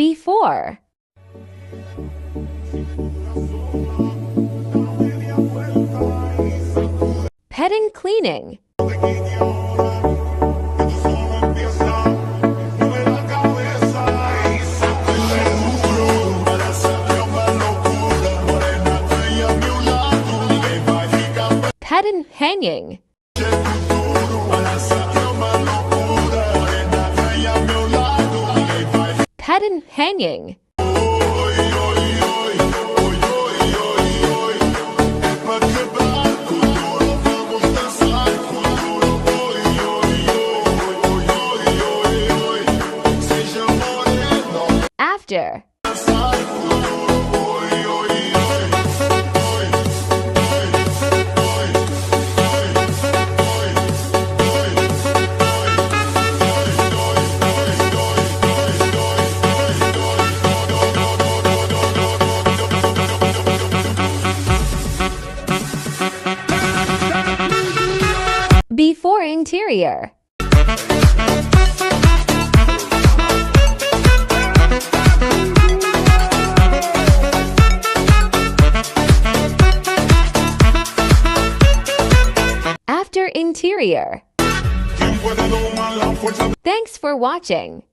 Before. Pet and cleaning. Pet and hanging. Pet and hanging. After. Before interior. After interior. Thanks for watching.